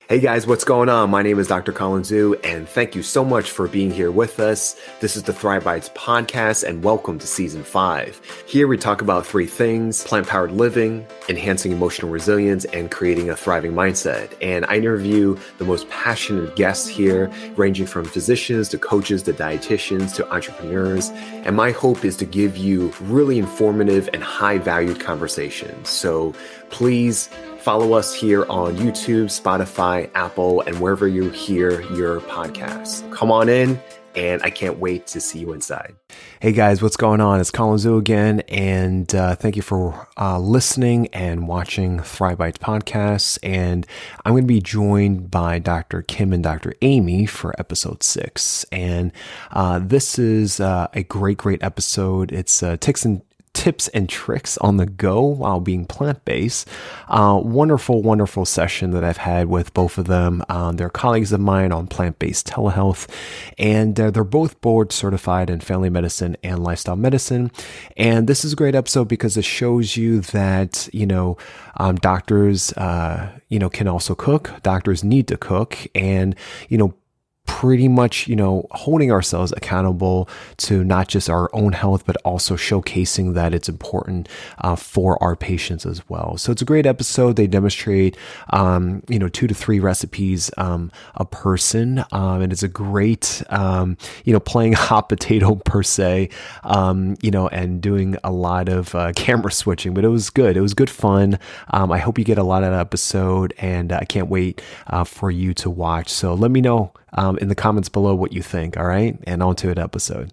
Hey guys, what's going on? My name is Dr. Colin Zhu, and thank you so much for being here with us. This is the Thrive Bites podcast, and welcome to season 5. Here we talk about 3 things: plant-powered living, enhancing emotional resilience, and creating a thriving mindset. And I interview the most passionate guests here, ranging from physicians to coaches to dietitians to entrepreneurs. And my hope is to give you really informative and high-valued conversations. So please follow us here on YouTube, Spotify, Apple, and wherever you hear your podcasts. Come on in, and I can't wait to see you inside. Hey guys, what's going on? It's Colin Zhu again, and thank you for listening and watching Thrive Bites podcasts. And I'm going to be joined by Dr. Kim and Dr. Amy for episode 6. And this is a great episode. It's tips and tricks on the go while being plant-based. Wonderful session that I've had with both of them. They're colleagues of mine on Plant-Based Telehealth, and they're both board certified in family medicine and lifestyle medicine. And this is a great episode because it shows you that, doctors, can also cook. Doctors need to cook, and, pretty much, holding ourselves accountable to not just our own health, but also showcasing that it's important for our patients as well. So it's a great episode. They demonstrate, 2 to 3 recipes a person. And it's a great, playing hot potato per se, and doing a lot of camera switching, but it was good. It was good fun. I hope you get a lot of that episode, and I can't wait for you to watch. So let me know in the comments below what you think. All right. And on to an episode.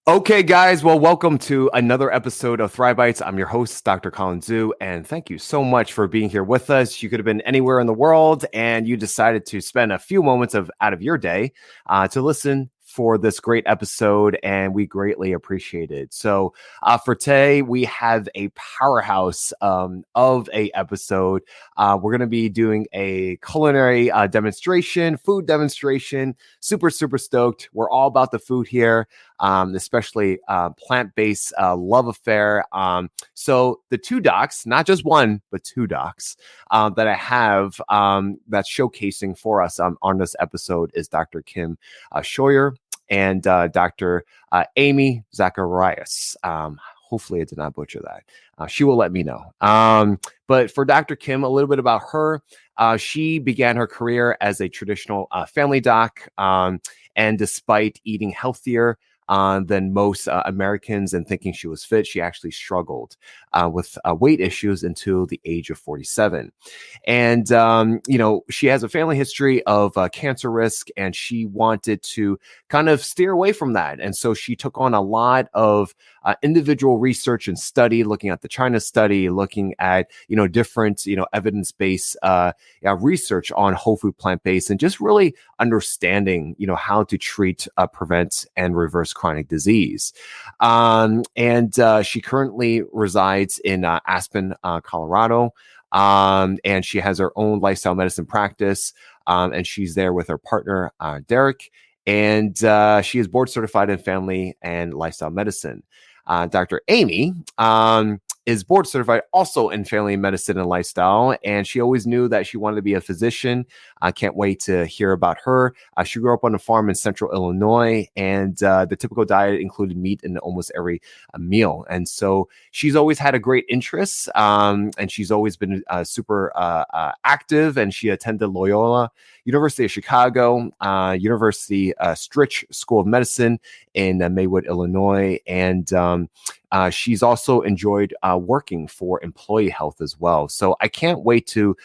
Okay, guys. Well, welcome to another episode of Thrive Bites. I'm your host, Dr. Colin Zhu, and thank you so much for being here with us. You could have been anywhere in the world, and you decided to spend a few moments out of your day to listen for this great episode, and we greatly appreciate it. So for today, we have a powerhouse of a episode. We're going to be doing a culinary demonstration, food demonstration. Super stoked. We're all about the food here, especially plant-based love affair. So the 2 docs, not just one, but 2 docs that I have that's showcasing for us on this episode is Dr. Kim Scheuer and Dr. Amy Zacharias. Hopefully I did not butcher that. She will let me know. But for Dr. Kim, a little bit about her. She began her career as a traditional family doc, and despite eating healthier than most Americans and thinking she was fit, she actually struggled with weight issues until the age of 47. And, she has a family history of cancer risk, and she wanted to kind of steer away from that. And so she took on a lot of individual research and study, looking at the China study, looking at, different, evidence-based research on whole food plant-based, and just really understanding, how to treat, prevent, and reverse chronic disease. And she currently resides in Aspen, Colorado. And she has her own lifestyle medicine practice. And she's there with her partner, Derek. And she is board certified in family and lifestyle medicine. Dr. Amy is board certified also in family medicine and lifestyle, and she always knew that she wanted to be a physician. I can't wait to hear about her. She grew up on a farm in central Illinois, and the typical diet included meat in almost every meal. And so she's always had a great interest, and she's always been super active, and she attended Loyola University of Chicago, University Stritch School of Medicine in Maywood, Illinois, and she's also enjoyed working for employee health as well. So I can't wait to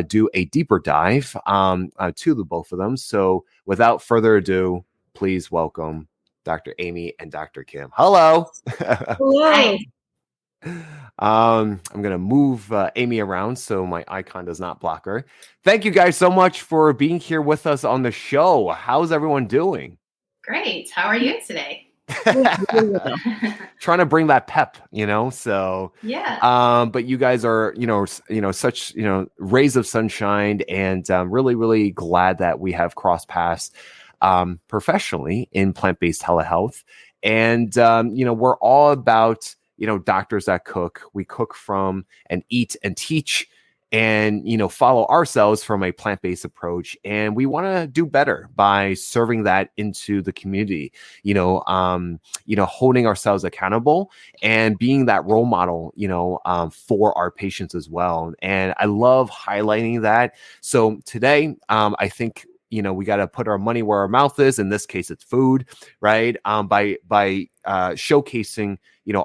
do a deeper dive to the both of them. So without further ado, please welcome Dr. Amy and Dr. Kim. Hello. Hello. I'm going to move Amy around so my icon does not block her. Thank you guys so much for being here with us on the show. How's everyone doing? Great. How are you today? Trying to bring that pep, so yeah. But you guys are, such, rays of sunshine, and really glad that we have crossed paths professionally in plant-based telehealth. And, we're all about, doctors that cook. We cook from and eat and teach. and, follow ourselves from a plant-based approach. And we want to do better by serving that into the community, holding ourselves accountable and being that role model, for our patients as well. And I love highlighting that. So today, I think, we got to put our money where our mouth is. In this case, it's food, right? By showcasing,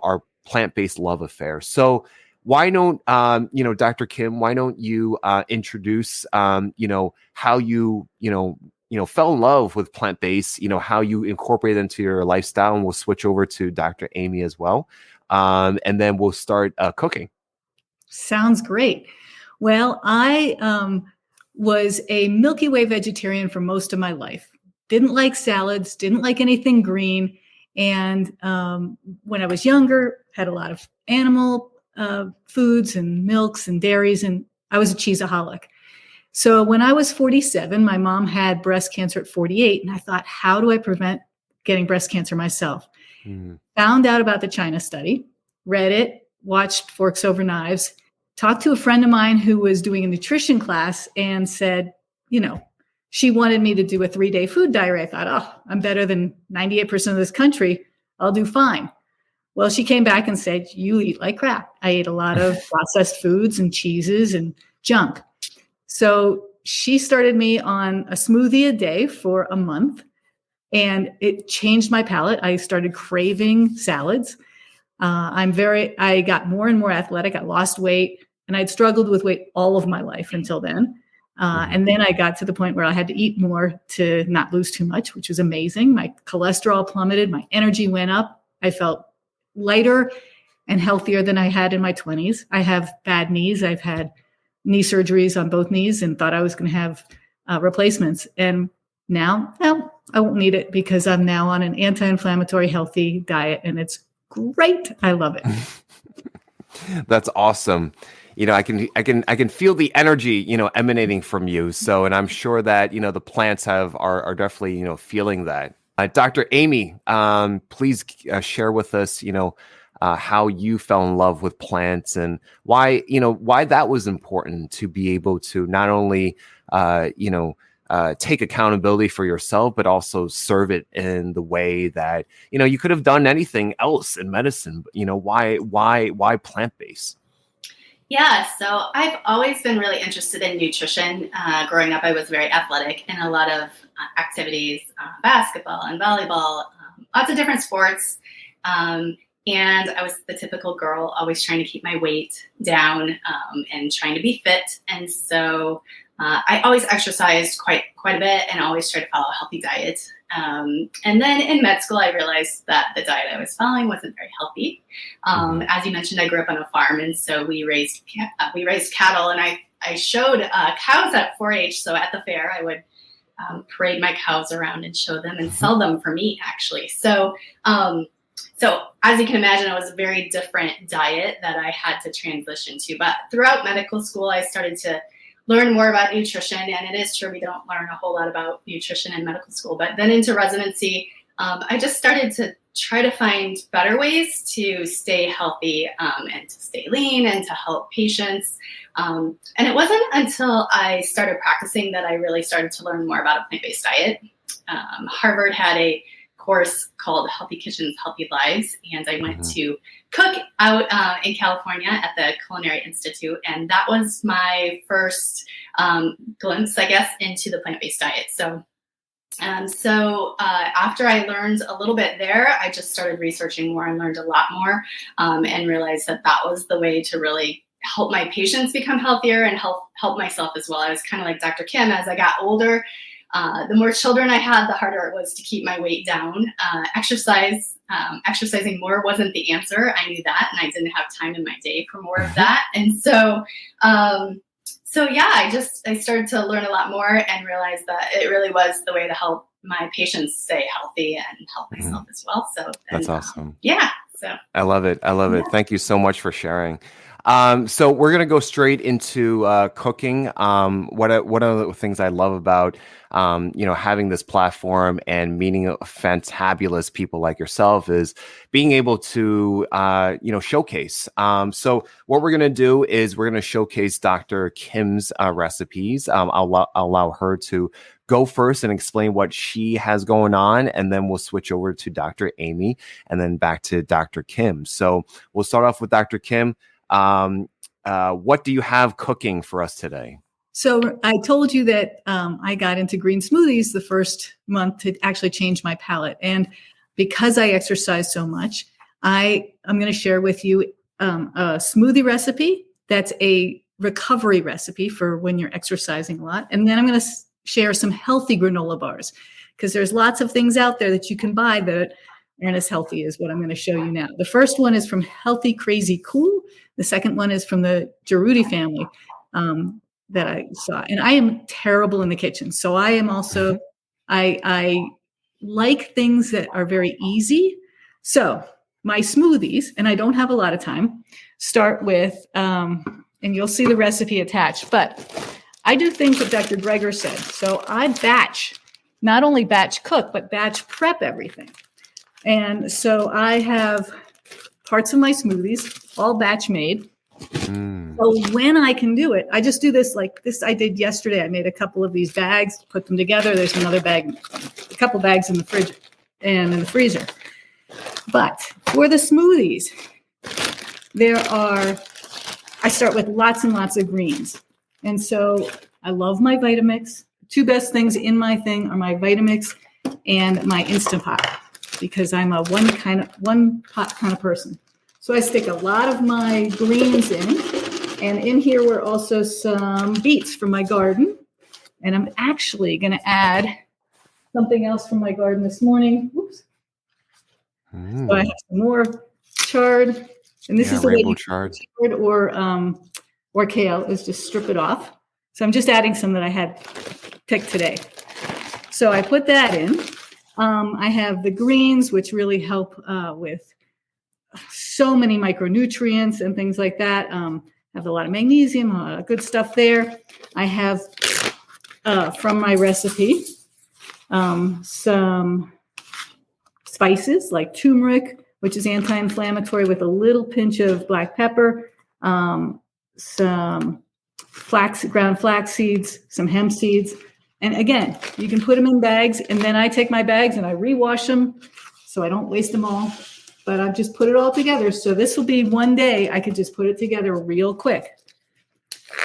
our plant-based love affair. So why don't, Dr. Kim, why don't you introduce, how you, fell in love with plant-based, how you incorporate it into your lifestyle, and we'll switch over to Dr. Amy as well. And then we'll start cooking. Sounds great. Well, I was a Milky Way vegetarian for most of my life. Didn't like salads, didn't like anything green. And when I was younger, had a lot of animal foods and milks and dairies, and I was a cheeseaholic. So when I was 47, my mom had breast cancer at 48, and I thought, how do I prevent getting breast cancer myself? Found out about the China study, read it, watched Forks Over Knives, talked to a friend of mine who was doing a nutrition class and said, she wanted me to do a 3-day food diary. I thought, oh, I'm better than 98% of this country. I'll do fine. Well, she came back and said, you eat like crap. I ate a lot of processed foods and cheeses and junk. So she started me on a smoothie a day for a month, and it changed my palate. I started craving salads. I got more and more athletic. I lost weight, and I'd struggled with weight all of my life until then. And then I got to the point where I had to eat more to not lose too much, which was amazing. My cholesterol plummeted. My energy went up. I felt lighter and healthier than I had in my 20s. I have bad knees. I've had knee surgeries on both knees and thought I was going to have replacements. And now, I won't need it because I'm now on an anti-inflammatory, healthy diet, and it's great. I love it. That's awesome. I can feel the energy, emanating from you. So, and I'm sure that, the plants are definitely, feeling that. Dr. Amy, please share with us, how you fell in love with plants and why that was important to be able to not only, take accountability for yourself, but also serve it in the way that, you could have done anything else in medicine. Why plant-based? Yeah, so I've always been really interested in nutrition. Growing up, I was very athletic in a lot of activities, basketball and volleyball, lots of different sports. And I was the typical girl, always trying to keep my weight down and trying to be fit. And so I always exercised quite a bit and always tried to follow a healthy diet. And then in med school, I realized that the diet I was following wasn't very healthy. As you mentioned, I grew up on a farm, and so we raised cattle, and I showed cows at 4-H. So at the fair, I would parade my cows around and show them and sell them for meat, actually. So as you can imagine, it was a very different diet that I had to transition to. But throughout medical school, I started to learn more about nutrition. And it is true, we don't learn a whole lot about nutrition in medical school. But then into residency, I just started to try to find better ways to stay healthy and to stay lean and to help patients. And it wasn't until I started practicing that I really started to learn more about a plant-based diet. Harvard had a course called Healthy Kitchens, Healthy Lives, and I went to cook out in California at the Culinary Institute, and that was my first glimpse, I guess, into the plant-based diet. So after I learned a little bit there, I just started researching more and learned a lot more, and realized that was the way to really help my patients become healthier and help myself as well. I was kind of like Dr. Kim. As I got older, the more children I had, the harder it was to keep my weight down. Exercising more wasn't the answer. I knew that, and I didn't have time in my day for more of that. And so I started to learn a lot more and realized that it really was the way to help my patients stay healthy and help myself as well. So that's awesome. Yeah. So I love it. Thank you so much for sharing. So we're gonna go straight into cooking. One of the things I love about having this platform and meeting fantabulous people like yourself is being able to showcase. So what we're gonna do is we're gonna showcase Dr. Kim's recipes. I'll allow her to go first and explain what she has going on, and then we'll switch over to Dr. Amy and then back to Dr. Kim. So we'll start off with Dr. Kim. What do you have cooking for us today? So I told you that I got into green smoothies the first month to actually change my palate. And because I exercise so much, I'm going to share with you a smoothie recipe that's a recovery recipe for when you're exercising a lot. And then I'm going to share some healthy granola bars, because there's lots of things out there that you can buy that aren't as healthy as what I'm going to show you now. The first one is from Healthy Crazy Cool. The second one is from the Giroudi family that I saw. And I am terrible in the kitchen. So I am also, I like things that are very easy. So my smoothies, and I don't have a lot of time, start with, and you'll see the recipe attached, but I do things that Dr. Greger said. So I not only batch cook, but batch prep everything. And so I have parts of my smoothies all batch made. So when I can do it, I just do this like this I did yesterday. I made a couple of these bags, put them together. There's another bag, a couple bags in the fridge and in the freezer. But for the smoothies, I start with lots and lots of greens. And so I love my Vitamix. Two best things in my thing are my Vitamix and my Instant Pot, because I'm a one pot kind of person. So I stick a lot of my greens in, and in here were also some beets from my garden. And I'm actually going to add something else from my garden this morning. Oops. So I have some more chard, and this is the way you chard or kale is just strip it off. So I'm just adding some that I had picked today. So I put that in. I have the greens, which really help with so many micronutrients and things like that. Have a lot of magnesium, good stuff there. I have from my recipe some spices like turmeric, which is anti-inflammatory, with a little pinch of black pepper, some ground flax seeds, some hemp seeds. And again, you can put them in bags, and then I take my bags and I rewash them so I don't waste them all. But I've just put it all together. So this will be one day I could just put it together real quick.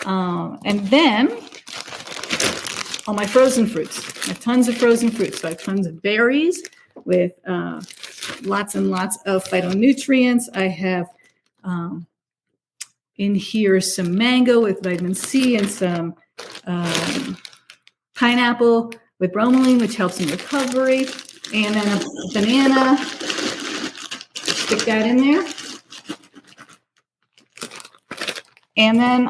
And then all my frozen fruits. I have tons of frozen fruits. So I have tons of berries with lots and lots of phytonutrients. I have in here some mango with vitamin C and some pineapple with bromelain, which helps in recovery. And then a banana. Stick that in there. And then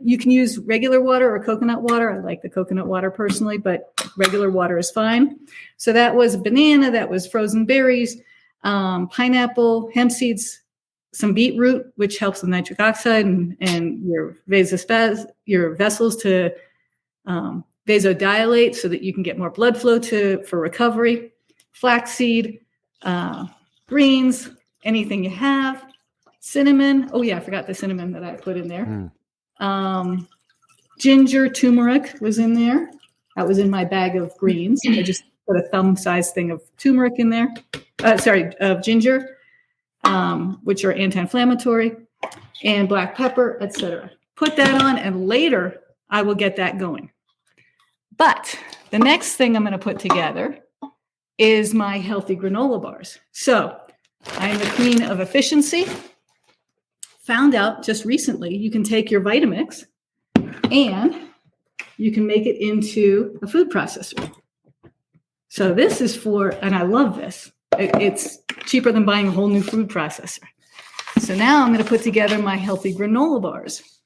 you can use regular water or coconut water. I like the coconut water personally, but regular water is fine. So that was a banana, that was frozen berries, pineapple, hemp seeds, some beetroot, which helps with nitric oxide and your vessels to vasodilate so that you can get more blood flow for recovery. Flaxseed, greens, anything you have. Cinnamon. Oh yeah, I forgot the cinnamon that I put in there. Ginger, turmeric was in there. That was in my bag of greens. I just put a thumb-sized thing of turmeric in there. Of ginger, which are anti-inflammatory, and black pepper, etc. Put that on, and later I will get that going. But the next thing I'm going to put together is my healthy granola bars. So I am the queen of efficiency. Found out just recently you can take your Vitamix and you can make it into a food processor. So this is and I love this. It's cheaper than buying a whole new food processor. So now I'm going to put together my healthy granola bars.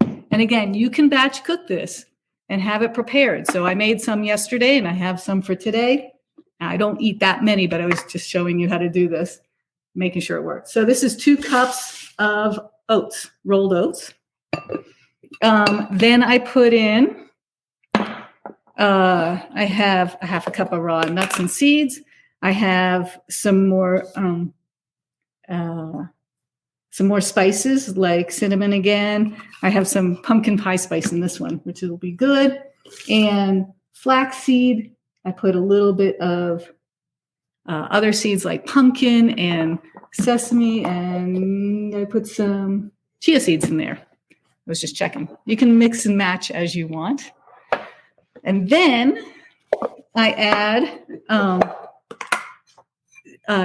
And again, you can batch cook this and have it prepared. So I made some yesterday and I have some for today. I don't eat that many, but I was just showing you how to do this, making sure it works. So this is 2 cups of oats, rolled oats. Then I put in, I have a half a cup of raw nuts and seeds. I have some more spices like cinnamon again. I have some pumpkin pie spice in this one, which will be good. And flaxseed. I put a little bit of other seeds like pumpkin and sesame, and I put some chia seeds in there. I was just checking. You can mix and match as you want. And then I add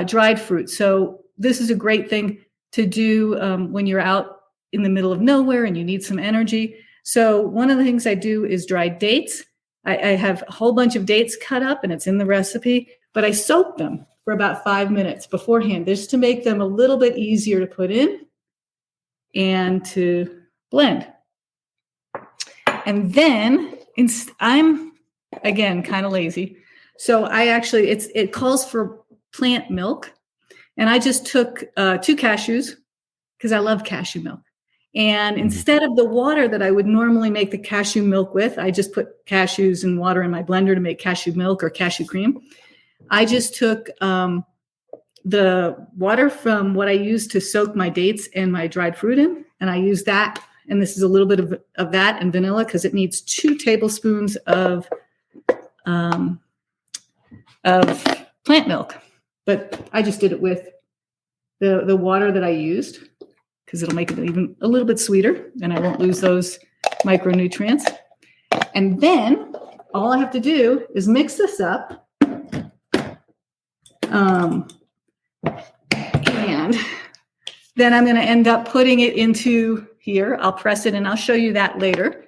dried fruit. So this is a great thing to do when you're out in the middle of nowhere and you need some energy. So one of the things I do is dried dates. I have a whole bunch of dates cut up, and it's in the recipe, but I soak them for about 5 minutes beforehand, just to make them a little bit easier to put in and to blend. And then I'm, again, kind of lazy. So it calls for plant milk. And I just took 2 cashews because I love cashew milk. And instead of the water that I would normally make the cashew milk with, I just put cashews and water in my blender to make cashew milk or cashew cream. I just took the water from what I used to soak my dates and my dried fruit in, and I use that. And this is a little bit of that and vanilla because it needs 2 tablespoons of plant milk. But I just did it with the water that I used because it'll make it even a little bit sweeter and I won't lose those micronutrients. And then all I have to do is mix this up. And then I'm going to end up putting it into here. I'll press it and I'll show you that later.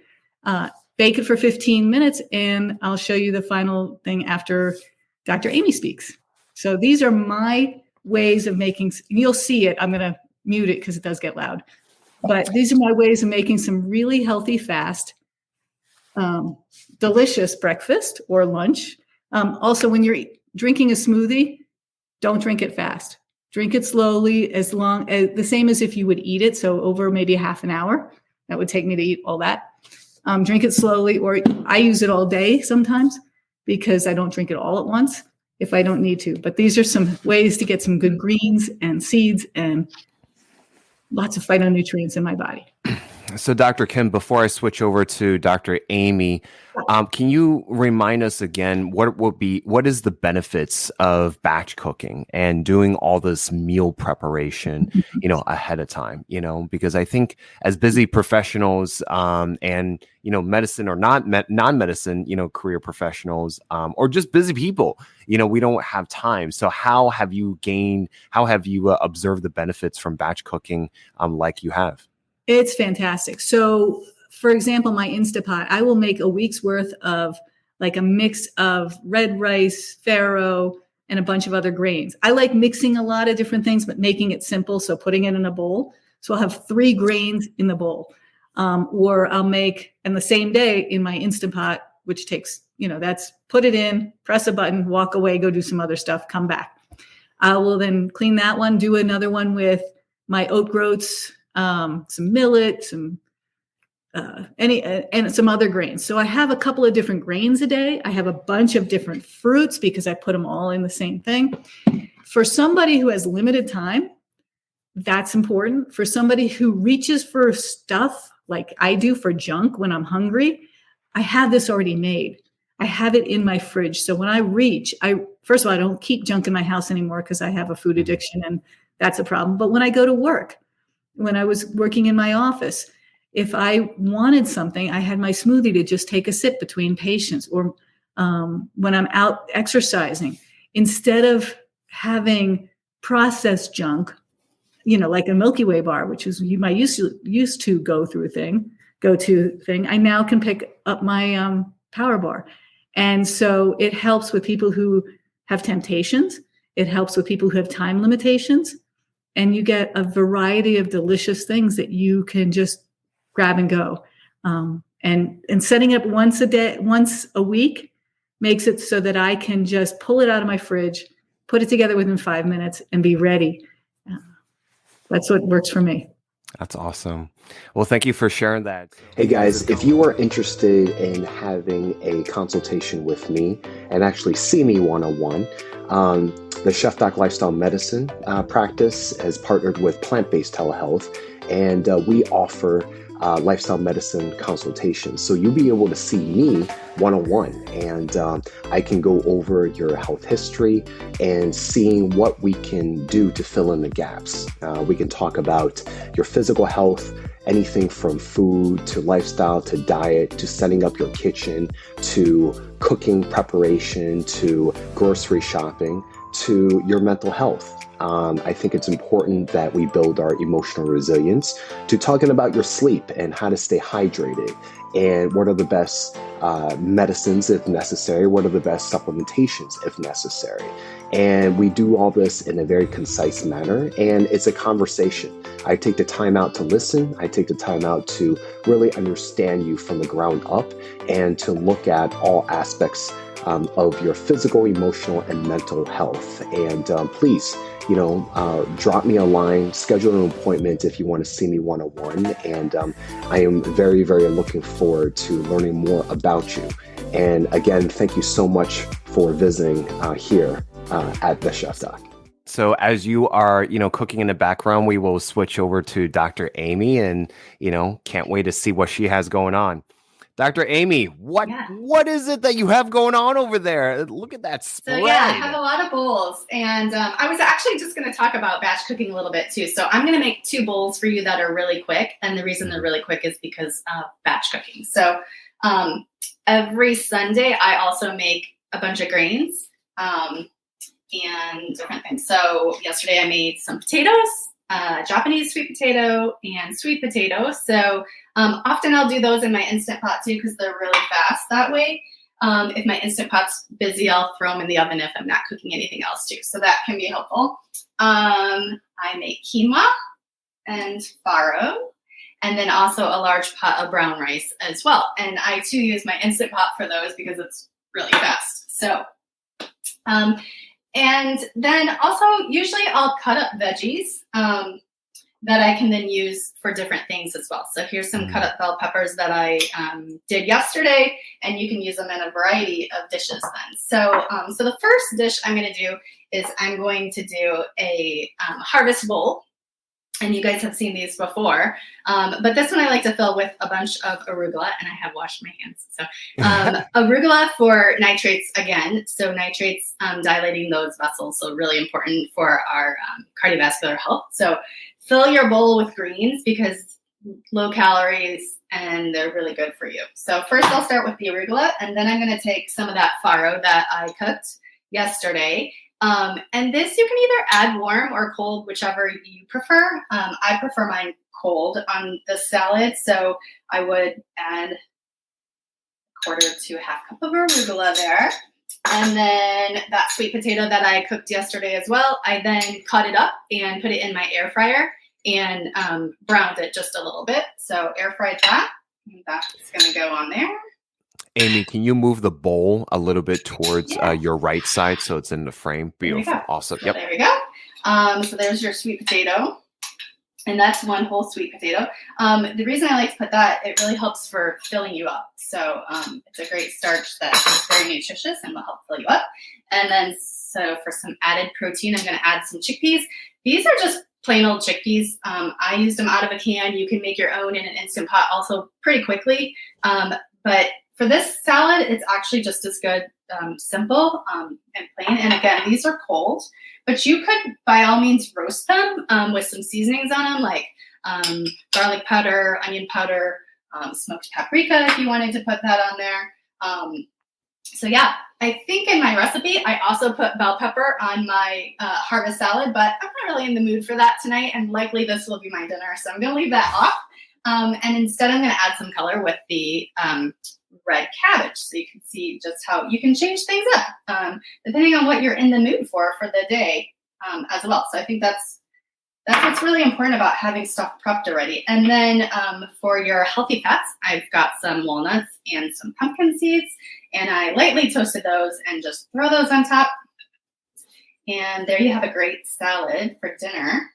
Bake it for 15 minutes and I'll show you the final thing after Dr. Amy speaks. So these are my ways of making, you'll see it. I'm going to mute it because it does get loud. But these are my ways of making some really healthy, fast, delicious breakfast or lunch. Also, when you're drinking a smoothie, don't drink it fast. Drink it slowly, the same as if you would eat it. So over maybe a half an hour, that would take me to eat all that. Drink it slowly, or I use it all day sometimes because I don't drink it all at once if I don't need to. But these are some ways to get some good greens and seeds and lots of phytonutrients in my body. So, Dr. Kim, before I switch over to Dr. Amy, can you remind us again what is the benefits of batch cooking and doing all this meal preparation, ahead of time, because I think as busy professionals and, medicine or non-medicine, career professionals or just busy people, we don't have time. So how have you observed the benefits from batch cooking like you have? It's fantastic. So, for example, my Instapot, I will make a week's worth of like a mix of red rice, farro, and a bunch of other grains. I like mixing a lot of different things, but making it simple. So putting it in a bowl. So I'll have 3 grains in the bowl. Or I'll make, and the same day in my Instapot, which takes, that's put it in, press a button, walk away, go do some other stuff, come back. I will then clean that one, do another one with my oat groats, some millet, some and some other grains. So I have a couple of different grains a day. I have a bunch of different fruits because I put them all in the same thing. For somebody who has limited time, that's important. For somebody who reaches for stuff like I do for junk when I'm hungry, I have this already made. I have it in my fridge. So when I reach, first of all, I don't keep junk in my house anymore because I have a food addiction and that's a problem. But when I go to work, when I was working in my office, if I wanted something, I had my smoothie to just take a sip between patients, or when I'm out exercising, instead of having processed junk, like a Milky Way bar, which is my used to go-to thing, I now can pick up my Power Bar. And so it helps with people who have temptations. It helps with people who have time limitations. And you get a variety of delicious things that you can just grab and go. And setting up once a week makes it so that I can just pull it out of my fridge, put it together within 5 minutes, and be ready. That's what works for me. That's awesome. Well, thank you for sharing that. Hey guys, if you are interested in having a consultation with me and actually see me one-on-one, the ChefDoc Lifestyle Medicine practice has partnered with Plant-Based Telehealth, and we offer lifestyle medicine consultations. So you'll be able to see me one-on-one, and I can go over your health history and seeing what we can do to fill in the gaps. We can talk about your physical health, anything from food to lifestyle to diet to setting up your kitchen to cooking preparation to grocery shopping to your mental health. I think it's important that we build our emotional resilience to talking about your sleep and how to stay hydrated and what are the best medicines if necessary, what are the best supplementations if necessary. And we do all this in a very concise manner, and it's a conversation. I take the time out to listen. I take the time out to really understand you from the ground up and to look at all aspects of your physical, emotional, and mental health. And please, drop me a line, schedule an appointment if you want to see me one-on-one. And I am very, very looking forward to learning more about you. And again, thank you so much for visiting here at the ChefDoc. So as you are, cooking in the background, we will switch over to Dr. Amy, and, can't wait to see what she has going on. Dr. Amy, what is it that you have going on over there? Look at that spread. So I have a lot of bowls, and I was actually just going to talk about batch cooking a little bit too. So I'm going to make 2 bowls for you that are really quick, and the reason they're really quick is because of batch cooking. So every Sunday, I also make a bunch of grains and different things. So yesterday I made some potatoes, Japanese sweet potato and sweet potato. So often I'll do those in my Instant Pot too, because they're really fast that way. If my Instant Pot's busy, I'll throw them in the oven if I'm not cooking anything else too. So that can be helpful. I make quinoa and farro, and then also a large pot of brown rice as well. And I too use my Instant Pot for those because it's really fast. So, and then also usually I'll cut up veggies that I can then use for different things as well. So here's some cut up bell peppers that I did yesterday, and you can use them in a variety of dishes then. So, so the first dish I'm going to do is I'm going to do a harvest bowl. And you guys have seen these before, but this one I like to fill with a bunch of arugula, and I have washed my hands. So arugula for nitrates again. So nitrates dilating those vessels, so really important for our cardiovascular health. So fill your bowl with greens because low calories and they're really good for you. So first I'll start with the arugula, and then I'm going to take some of that farro that I cooked yesterday. And this you can either add warm or cold, whichever you prefer. I prefer mine cold on the salad, so I would add 1/4 to 1/2 cup of arugula there. And then that sweet potato that I cooked yesterday as well, I then cut it up and put it in my air fryer and browned it just a little bit. So air fried that, and that's going to go on there. Amy, can you move the bowl a little bit towards your right side so it's in the frame? Beautiful. Awesome. So there we go. So there's your sweet potato. And that's one whole sweet potato. The reason I like to put that, it really helps for filling you up. So it's a great starch that is very nutritious and will help fill you up. And then so for some added protein, I'm going to add some chickpeas. These are just plain old chickpeas. I used them out of a can. You can make your own in an Instant Pot also pretty quickly. But for this salad, it's actually just as good, simple and plain. And again, these are cold, but you could by all means roast them with some seasonings on them, like garlic powder, onion powder, smoked paprika if you wanted to put that on there. So yeah, I think in my recipe, I also put bell pepper on my harvest salad, but I'm not really in the mood for that tonight, and likely this will be my dinner, so I'm going to leave that off. And instead, I'm going to add some color with the red cabbage, so you can see just how you can change things up depending on what you're in the mood for the day as well. So I think that's what's really important about having stuff prepped already. And then for your healthy fats, I've got some walnuts and some pumpkin seeds, and I lightly toasted those and just throw those on top. And there you have a great salad for dinner.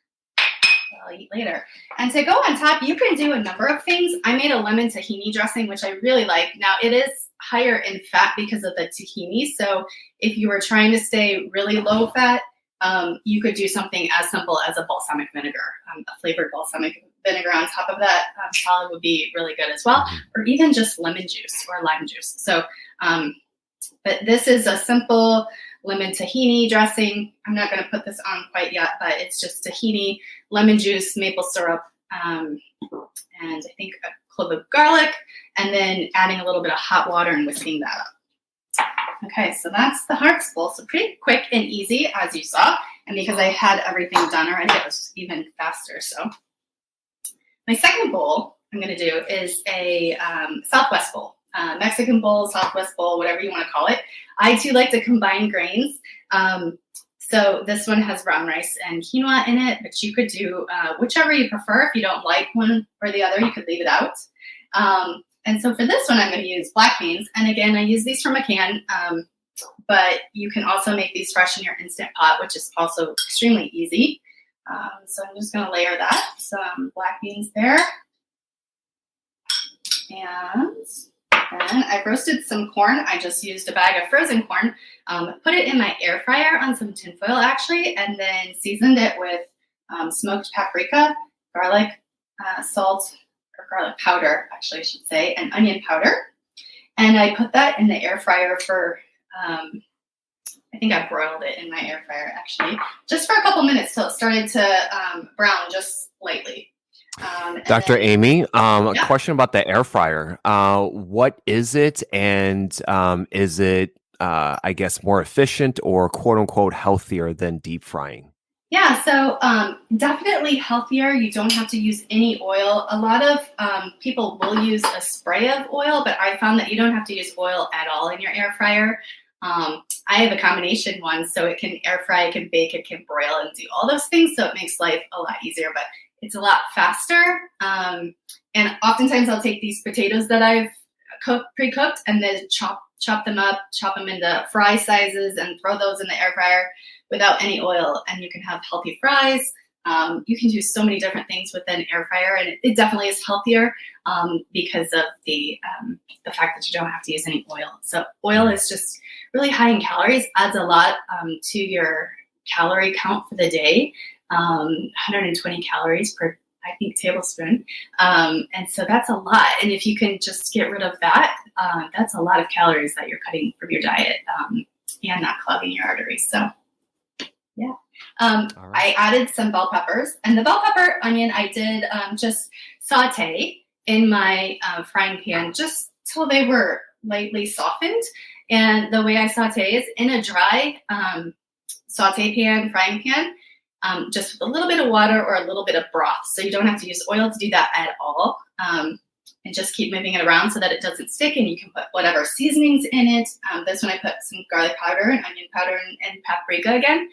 I'll eat later. And to go on top, you can do a number of things. I made a lemon tahini dressing, which I really like. Now, it is higher in fat because of the tahini. So if you were trying to stay really low fat, you could do something as simple as a balsamic vinegar, a flavored balsamic vinegar on top of that salad would be really good as well, or even just lemon juice or lime juice. So, but this is a simple lemon tahini dressing. I'm not going to put this on quite yet, but it's just tahini, lemon juice, maple syrup, and I think a clove of garlic, and then adding a little bit of hot water and whisking that up. Okay, so that's the harvest bowl. So pretty quick and easy, as you saw. And because I had everything done already, it was even faster. So my second bowl I'm going to do is a Southwest bowl, Mexican bowl, Southwest bowl, whatever you want to call it. I do like to combine grains. So this one has brown rice and quinoa in it, but you could do whichever you prefer. If you don't like one or the other, you could leave it out. And so for this one, I'm going to use black beans. And again, I use these from a can, but you can also make these fresh in your Instant Pot, which is also extremely easy. So I'm just going to layer that. Some black beans there. And then I roasted some corn. I just used a bag of frozen corn, put it in my air fryer on some tinfoil actually, and then seasoned it with smoked paprika, garlic, salt, or garlic powder, actually I should say, and onion powder. And I put that in the air fryer for, I think I broiled it in my air fryer actually, just for a couple minutes till it started to brown just lightly. Dr. Amy, yeah. A question about the air fryer. What is it, and is it, I guess, more efficient or quote unquote healthier than deep frying? Yeah, so definitely healthier. You don't have to use any oil. A lot of people will use a spray of oil, but I found that you don't have to use oil at all in your air fryer. I have a combination one, so it can air fry, it can bake, it can broil, and do all those things. So it makes life a lot easier, but it's a lot faster. And oftentimes I'll take these potatoes that I've pre-cooked, and then chop them up, chop them into fry sizes, and throw those in the air fryer without any oil, and you can have healthy fries. You can do so many different things with an air fryer, and it definitely is healthier because of the fact that you don't have to use any oil. So oil is just really high in calories, adds a lot to your calorie count for the day, 120 calories per, I think, tablespoon. And so that's a lot. And if you can just get rid of that, that's a lot of calories that you're cutting from your diet and not clogging your arteries. So yeah. Right. I added some bell peppers, and the bell pepper onion I did just saute in my frying pan just till they were lightly softened. And the way I saute is in a dry saute pan, frying pan, just with a little bit of water or a little bit of broth. So you don't have to use oil to do that at all. And just keep moving it around so that it doesn't stick, and you can put whatever seasonings in it. This one I put some garlic powder and onion powder and paprika again.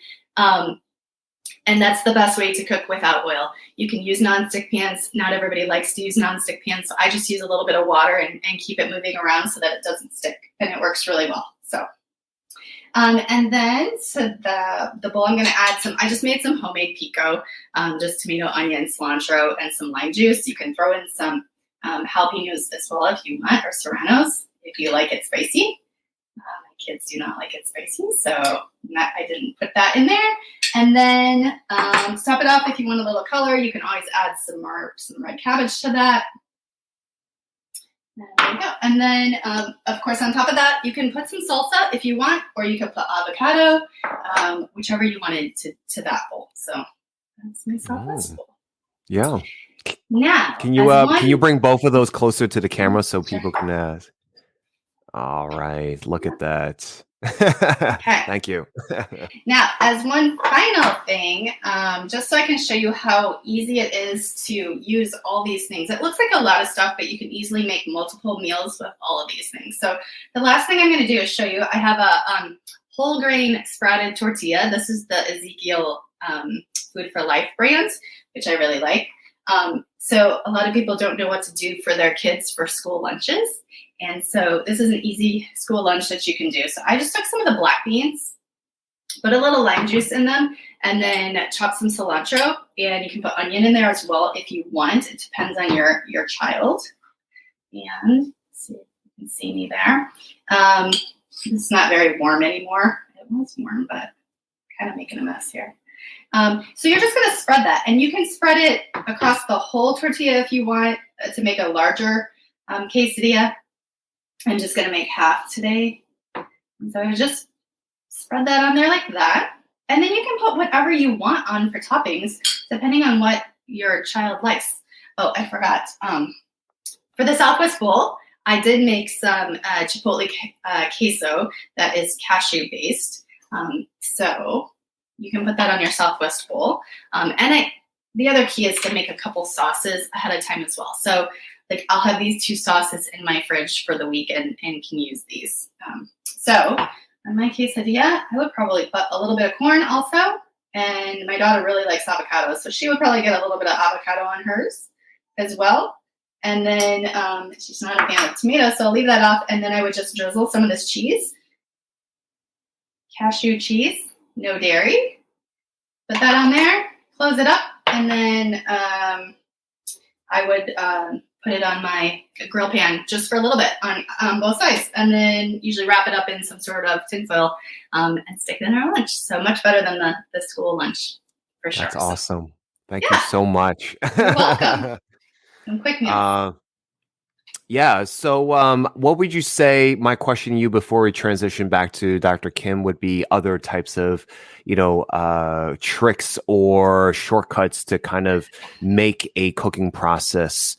And that's the best way to cook without oil. You can use nonstick pans. Not everybody likes to use nonstick pans, so I just use a little bit of water and keep it moving around so that it doesn't stick, and it works really well. So, and then to the bowl, I'm going to add I just made some homemade pico, just tomato, onion, cilantro, and some lime juice. You can throw in some jalapenos as well if you want, or serranos if you like it spicy. My kids do not like it spicy, so I didn't put that in there. And then to top it off, if you want a little color, you can always add some red cabbage to that. There you go. And then, of course, on top of that, you can put some salsa if you want, or you could put avocado, whichever you wanted to that bowl. So that's my Southwest bowl. Yeah. Now, can you bring both of those closer to the camera so people can ask? All right, look at that. Okay. Thank you. Now, as one final thing, just so I can show you how easy it is to use all these things. It looks like a lot of stuff, but you can easily make multiple meals with all of these things. So the last thing I'm going to do is show you, I have a whole grain sprouted tortilla. This is the Ezekiel Food for Life brand, which I really like. So a lot of people don't know what to do for their kids for school lunches. And so this is an easy school lunch that you can do. So I just took some of the black beans Put a little lime juice in them, and then chop some cilantro, and you can put onion in there as well if you want. It depends on your child. And see if you can see me there. It's not very warm anymore. It was warm, but kind of making a mess here. So you're just going to spread that, and you can spread it across the whole tortilla if you want to make a larger quesadilla. I'm just going to make half today. And so I just spread that on there like that. And then you can put whatever you want on for toppings, depending on what your child likes. Oh, I forgot. For the Southwest Bowl, I did make some chipotle queso that is cashew based. So you can put that on your Southwest Bowl. The other key is to make a couple sauces ahead of time as well. So like I'll have these 2 sauces in my fridge for the week and can use these. So in my quesadilla, I would probably put a little bit of corn also. And my daughter really likes avocado, so she would probably get a little bit of avocado on hers as well. And then she's not a fan of tomatoes, so I'll leave that off. And then I would just drizzle some of this cheese. Cashew cheese, no dairy. Put that on there, close it up, and then I would put it on my grill pan just for a little bit on both sides, and then usually wrap it up in some sort of tinfoil and stick it in our lunch. So much better than the school lunch, for sure. That's awesome. Thank you so much. You're welcome. Some quick meals. Yeah. So what would you say, my question to you before we transition back to Dr. Kim, would be other types of, tricks or shortcuts to kind of make a cooking process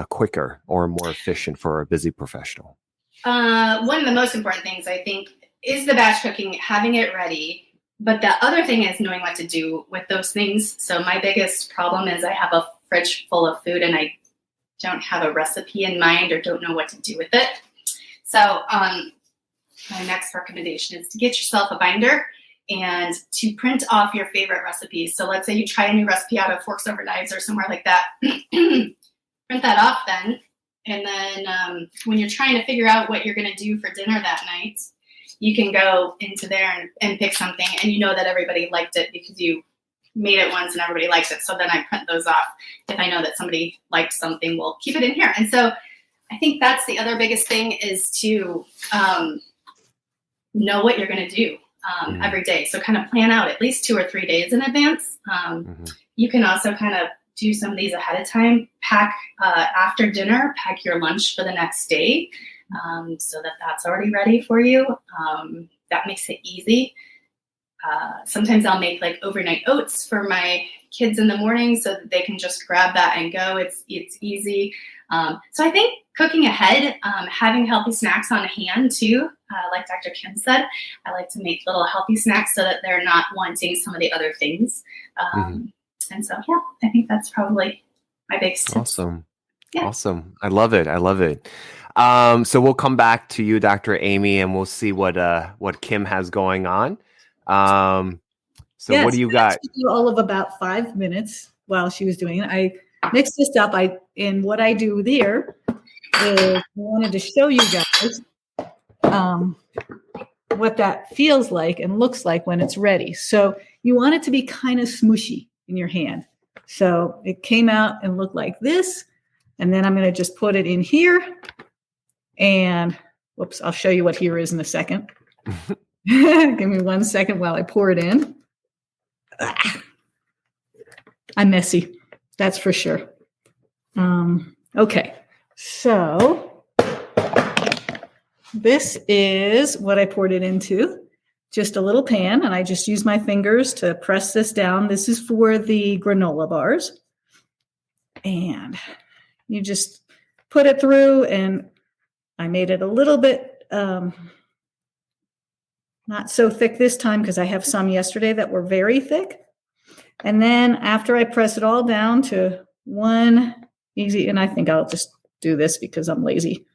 quicker or more efficient for a busy professional? One of the most important things, I think, is the batch cooking, having it ready. But the other thing is knowing what to do with those things. So my biggest problem is I have a fridge full of food and I don't have a recipe in mind or don't know what to do with it. So my next recommendation is to get yourself a binder and to print off your favorite recipes. So let's say you try a new recipe out of Forks Over Knives or somewhere like that. Print that off then. And then when you're trying to figure out what you're going to do for dinner that night, you can go into there and pick something, and you know that everybody liked it because you made it once and everybody likes it. So then I print those off. If I know that somebody likes something, we'll keep it in here. And so I think that's the other biggest thing is to know what you're going to do every day. So kind of plan out at least 2 or 3 days in advance. You can also kind of do some of these ahead of time. Pack after dinner, pack your lunch for the next day so that that's already ready for you. That makes it easy. Sometimes I'll make like overnight oats for my kids in the morning so that they can just grab that and go. It's easy. So I think cooking ahead, having healthy snacks on hand too, like Dr. Kim said, I like to make little healthy snacks so that they're not wanting some of the other things. And so, yeah, I think that's probably my biggest tip. Awesome. Yeah. Awesome. I love it. I love it. So we'll come back to you, Dr. Amy, and we'll see what Kim has going on. So what do you got? All of about 5 minutes while she was doing it. I mixed this up. And what I do there is I wanted to show you guys what that feels like and looks like when it's ready. So you want it to be kind of smooshy in your hand. So it came out and looked like this. And then I'm going to just put it in here. And whoops, I'll show you what here is in a second. Give me 1 second while I pour it in. I'm messy. That's for sure. Okay. So this is what I poured it into. Just a little pan, and I just use my fingers to press this down. This is for the granola bars. And you just put it through, and I made it a little bit not so thick this time because I have some yesterday that were very thick. And then after I press it all down to one easy, and I think I'll just do this because I'm lazy.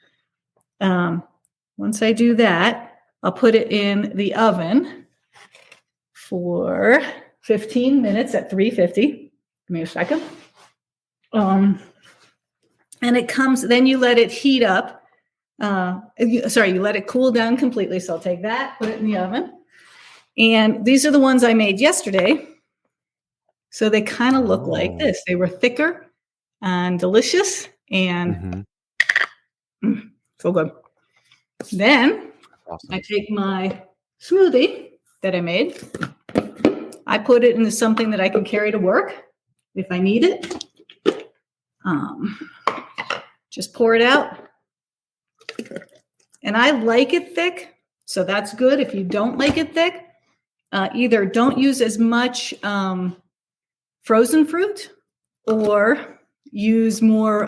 Once I do that, I'll put it in the oven for 15 minutes at 350. Give me a second. And it comes, then you let it heat up. You let it cool down completely. So I'll take that, put it in the oven. And these are the ones I made yesterday. So they kind of look like this. They were thicker and delicious and so good. Then I take my smoothie that I made. I put it into something that I can carry to work if I need it. Just pour it out. And I like it thick, so that's good. If you don't like it thick, either don't use as much frozen fruit or use more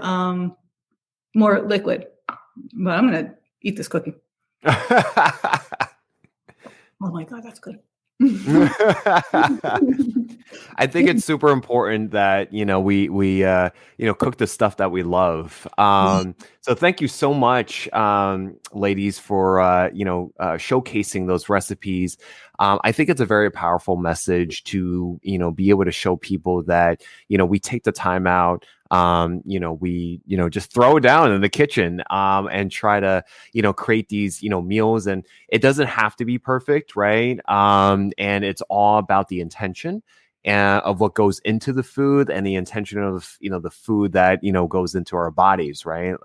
liquid. But I'm going to eat this cookie. Oh my God, that's good. I think it's super important that, we cook the stuff that we love. So thank you so much, ladies, for, showcasing those recipes. I think it's a very powerful message to, be able to show people that, we take the time out. We, just throw it down in the kitchen and try to, create these, meals. And it doesn't have to be perfect, right? And it's all about the intention of what goes into the food and the intention of, the food that, goes into our bodies, right?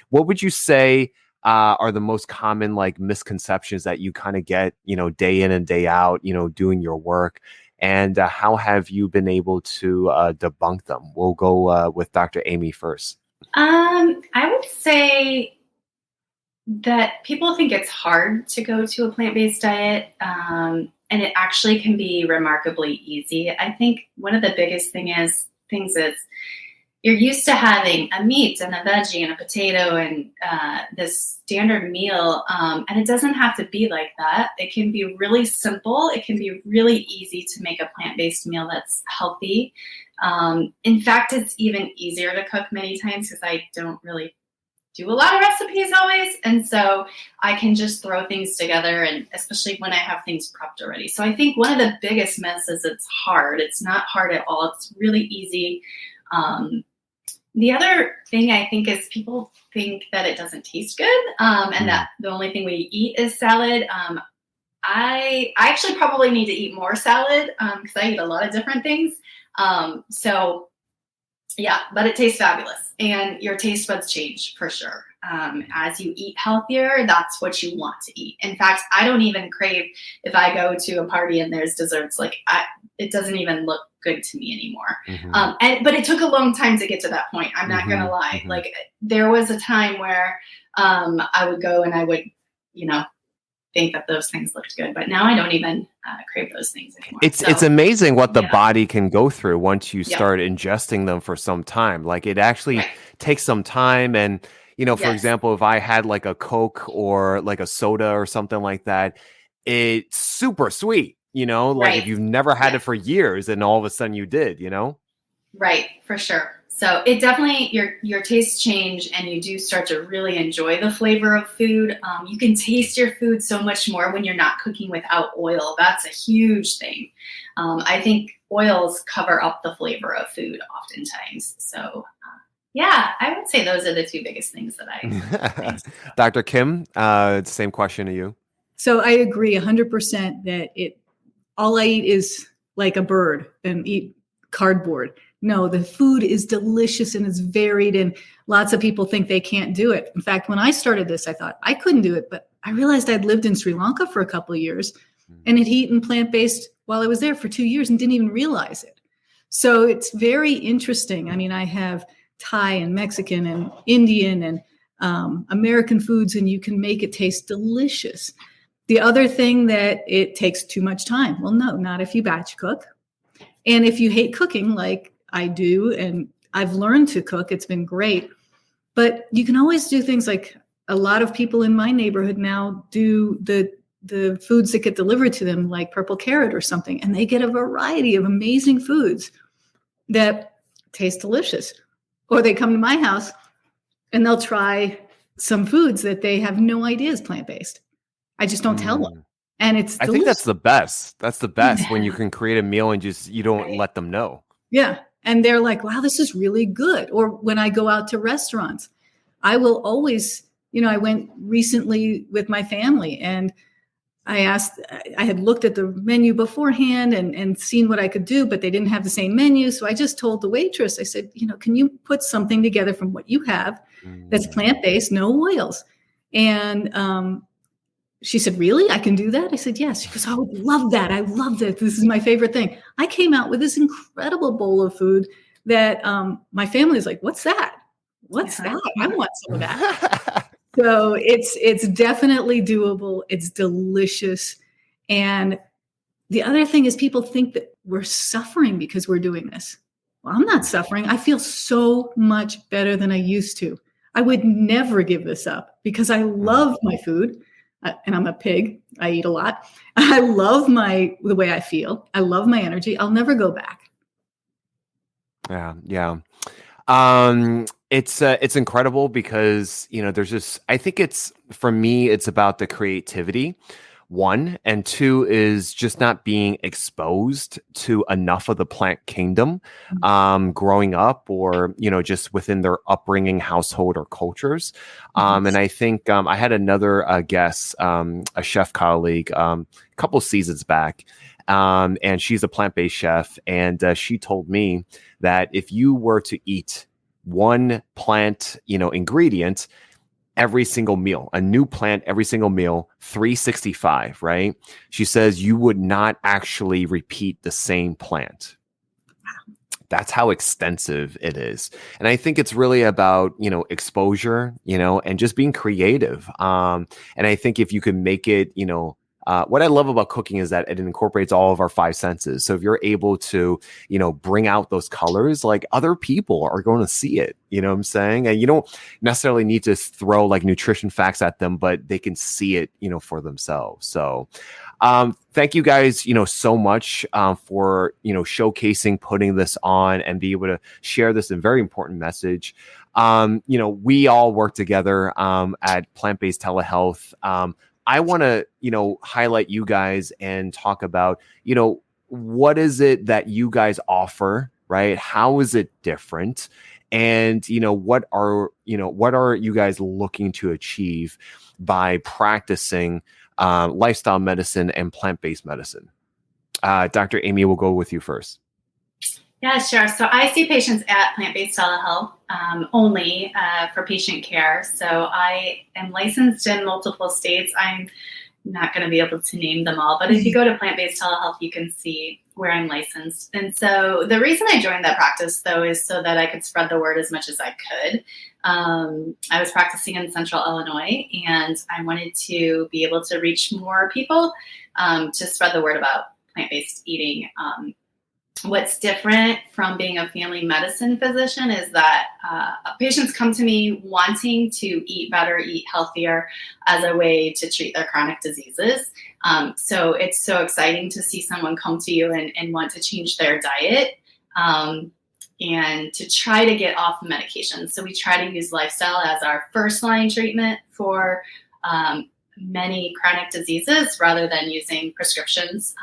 What would you say are the most common misconceptions that you kind of get, day in and day out, doing your work? And how have you been able to debunk them? We'll go with Dr. Amy first. I would say that people think it's hard to go to a plant-based diet, and it actually can be remarkably easy. I think one of the biggest things is you're used to having a meat and a veggie and a potato and this standard meal, and it doesn't have to be like that. It can be really simple. It can be really easy to make a plant-based meal that's healthy. In fact, it's even easier to cook many times because I don't really do a lot of recipes always. And so I can just throw things together, and especially when I have things prepped already. So I think one of the biggest myths is it's hard. It's not hard at all. It's really easy. The other thing I think is people think that it doesn't taste good, and that the only thing we eat is salad. I actually probably need to eat more salad because I eat a lot of different things. So yeah, but it tastes fabulous, and your taste buds change for sure. As you eat healthier, that's what you want to eat. In fact, I don't even crave if I go to a party and there's desserts. It doesn't even look good to me anymore. But it took a long time to get to that point. I'm not gonna lie. There was a time where I would go and I would, think that those things looked good, but now I don't even crave those things anymore. It's amazing what the body can go through once you start ingesting them for some time. It actually takes some time. And for example, if I had a Coke or a soda or something like that, it's super sweet. If you've never had it for years and all of a sudden you did, Right, for sure. So it definitely, your tastes change and you do start to really enjoy the flavor of food. You can taste your food so much more when you're not cooking without oil. That's a huge thing. I think oils cover up the flavor of food oftentimes. So I would say those are the two biggest things that I Dr. Kim, same question to you. So I agree 100% that all I eat is like a bird and eat cardboard. No, the food is delicious and it's varied, and lots of people think they can't do it. In fact, when I started this, I thought I couldn't do it, but I realized I'd lived in Sri Lanka for a couple of years and had eaten plant-based while I was there for 2 years and didn't even realize it. So it's very interesting. I mean, I have Thai and Mexican and Indian and American foods, and you can make it taste delicious. The other thing that it takes too much time. Well, no, not if you batch cook. And if you hate cooking like I do, and I've learned to cook, it's been great. But you can always do things like a lot of people in my neighborhood now do the foods that get delivered to them, like purple carrot or something, and they get a variety of amazing foods that taste delicious. Or they come to my house and they'll try some foods that they have no idea is plant-based. I just don't tell them. And it's delicious. I think that's the best. That's the best when you can create a meal and you don't let them know. Yeah. And they're like, wow, this is really good. Or when I go out to restaurants, I will always, I went recently with my family and I had looked at the menu beforehand and seen what I could do, but they didn't have the same menu. So I just told the waitress, I said, can you put something together from what you have that's plant-based, no oils? And she said, really? I can do that? I said, yes. She goes, I would love that. I love that. This is my favorite thing. I came out with this incredible bowl of food that my family is like, what's that? What's that? I want some of that. So it's definitely doable. It's delicious. And the other thing is people think that we're suffering because we're doing this. Well, I'm not suffering. I feel so much better than I used to. I would never give this up because I love my food. And I'm a pig. I eat a lot. I love the way I feel. I love my energy. I'll never go back. Yeah. It's incredible because, I think for me, it's about the creativity, one, and two is just not being exposed to enough of the plant kingdom, growing up or, just within their upbringing, household or cultures. And I think, I had another guest, a chef colleague, a couple seasons back, and she's a plant-based chef. And she told me that if you were to eat one plant, ingredient every single meal, a new plant every single meal, 365, right? She says you would not actually repeat the same plant. That's how extensive it is. And I think it's really about, exposure, and just being creative. And I think if you can make it, what I love about cooking is that it incorporates all of our five senses. So if you're able to, bring out those colors, like other people are going to see it, you know what I'm saying? And you don't necessarily need to throw like nutrition facts at them, but they can see it, for themselves. So thank you guys, so much for, showcasing, putting this on and be able to share this very important message. We all work together at Plant-Based Telehealth. I want to, highlight you guys and talk about, what is it that you guys offer, right? How is it different? And, what are you guys looking to achieve by practicing lifestyle medicine and plant-based medicine? Dr. Amy, we'll go with you first. Yeah, sure. So I see patients at Plant-Based Telehealth only for patient care. So I am licensed in multiple states. I'm not going to be able to name them all, but if you go to Plant-Based Telehealth, you can see where I'm licensed. And so the reason I joined that practice, though, is so that I could spread the word as much as I could. I was practicing in Central Illinois, and I wanted to be able to reach more people to spread the word about plant-based eating. What's different from being a family medicine physician is that patients come to me wanting to eat better, eat healthier as a way to treat their chronic diseases. So it's so exciting to see someone come to you and want to change their diet and to try to get off the medication. So we try to use lifestyle as our first line treatment for many chronic diseases rather than using prescriptions,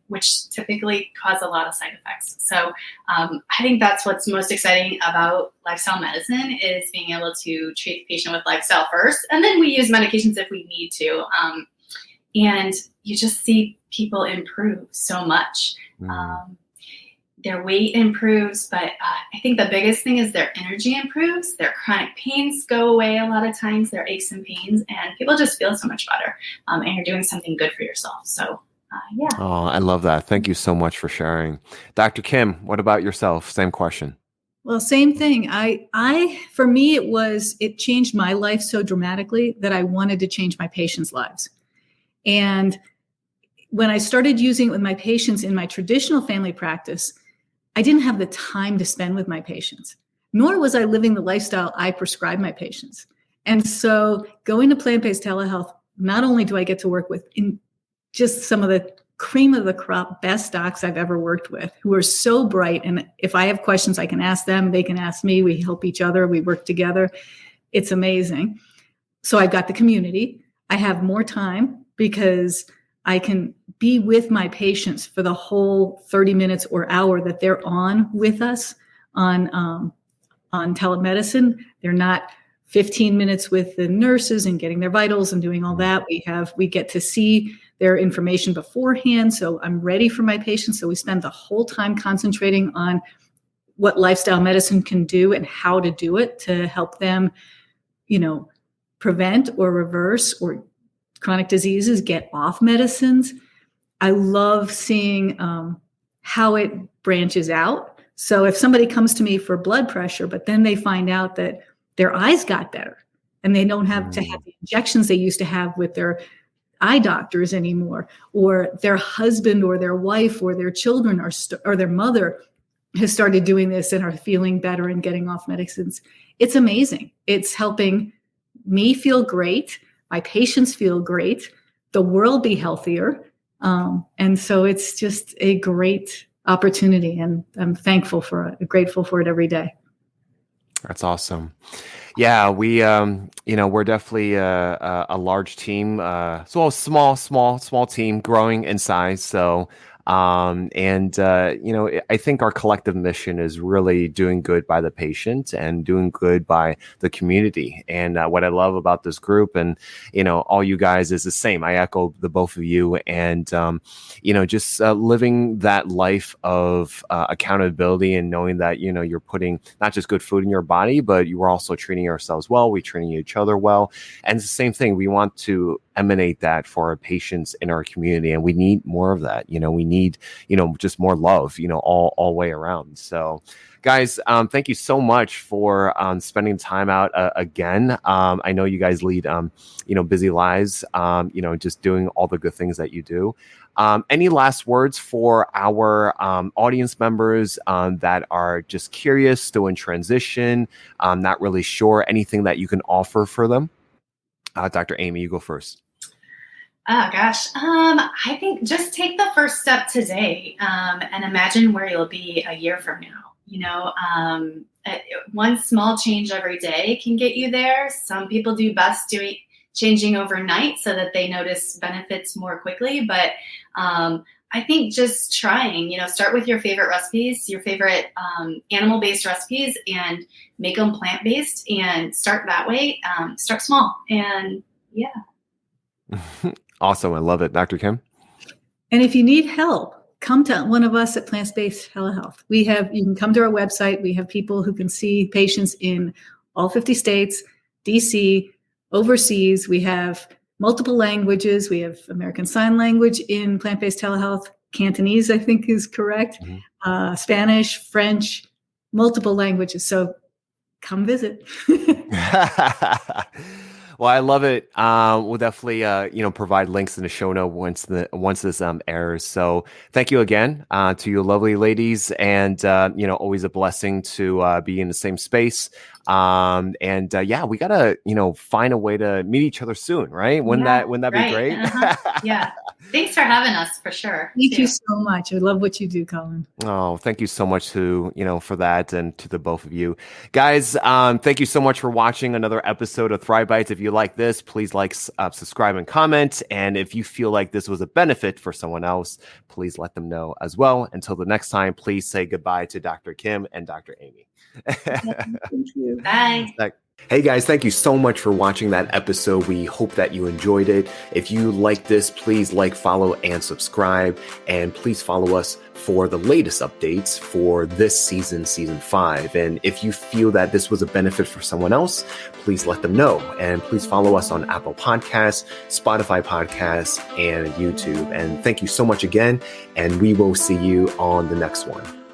which typically cause a lot of side effects. So I think that's what's most exciting about lifestyle medicine is being able to treat the patient with lifestyle first, and then we use medications if we need to. And you just see people improve so much. Their weight improves, but I think the biggest thing is their energy improves. Their chronic pains go away a lot of times, their aches and pains, and people just feel so much better. And you're doing something good for yourself. So, yeah. Oh, I love that. Thank you so much for sharing. Dr. Kim, what about yourself? Same question. Well, same thing. For me, it changed my life so dramatically that I wanted to change my patients' lives. And when I started using it with my patients in my traditional family practice, I didn't have the time to spend with my patients, nor was I living the lifestyle I prescribe my patients. And so going to plant-based telehealth, not only do I get to work with just some of the cream of the crop best docs I've ever worked with, who are so bright. And if I have questions, I can ask them, they can ask me, we help each other, we work together. It's amazing. So I've got the community. I have more time because I can be with my patients for the whole 30 minutes or hour that they're on with us on telemedicine. They're not 15 minutes with the nurses and getting their vitals and doing all that. We get to see their information beforehand. So I'm ready for my patients. So we spend the whole time concentrating on what lifestyle medicine can do and how to do it to help them, prevent or reverse or chronic diseases, get off medicines. I love seeing how it branches out. So if somebody comes to me for blood pressure, but then they find out that their eyes got better and they don't have to have the injections they used to have with their eye doctors anymore, or their husband or their wife or their children or their mother has started doing this and are feeling better and getting off medicines. It's amazing. It's helping me feel great. My patients feel great. The world be healthier. And so it's just a great opportunity, and I'm grateful for it every day. That's awesome. Yeah, we're definitely a large team, so a small team growing in size. So, I think our collective mission is really doing good by the patient and doing good by the community. And what I love about this group and, all you guys is the same. I echo the both of you and, just living that life of accountability and knowing that, you're putting not just good food in your body, but you are also treating yourselves well. We're treating each other well. And it's the same thing. We want to emanate that for our patients in our community. And we need more of that. We need, just more love, all way around. So guys, thank you so much for spending time out again. I know you guys lead, busy lives, just doing all the good things that you do. Any last words for our audience members that are just curious, still in transition, not really sure, anything that you can offer for them? Dr. Amy, you go first. Oh gosh. I think just take the first step today and imagine where you'll be a year from now. One small change every day can get you there. Some people do best changing overnight so that they notice benefits more quickly. But I think just trying, start with your favorite recipes, your favorite animal-based recipes, and make them plant-based and start that way. Start small. And yeah. Awesome. I love it. Dr. Kim? And if you need help, come to one of us at Plant-Based Telehealth. You can come to our website. We have people who can see patients in all 50 states, DC, overseas. We have multiple languages. We have American Sign Language in Plant-Based Telehealth. Cantonese, I think, is correct. Mm-hmm. Spanish, French, multiple languages. So come visit. Well, I love it. We'll definitely, provide links in the show note once this airs. So thank you again to you lovely ladies, and always a blessing to be in the same space. We gotta find a way to meet each other soon, right? Wouldn't that be great? Uh-huh. Yeah. Thanks for having us, for sure. Thank you so much. I love what you do, Colin. Oh, thank you so much for that, and to the both of you guys. Thank you so much for watching another episode of Thrive Bites. If you like this, please subscribe and comment. And if you feel like this was a benefit for someone else, please let them know as well. Until the next time, please say goodbye to Dr. Kim and Dr. Amy. Thank you. Bye. Hey guys, thank you so much for watching that episode. We hope that you enjoyed it. If you like this, please follow, and subscribe. And please follow us for the latest updates for this season 5. And if you feel that this was a benefit for someone else, please let them know. And please follow us on Apple Podcasts, Spotify Podcasts, and YouTube. And thank you so much again. And we will see you on the next one.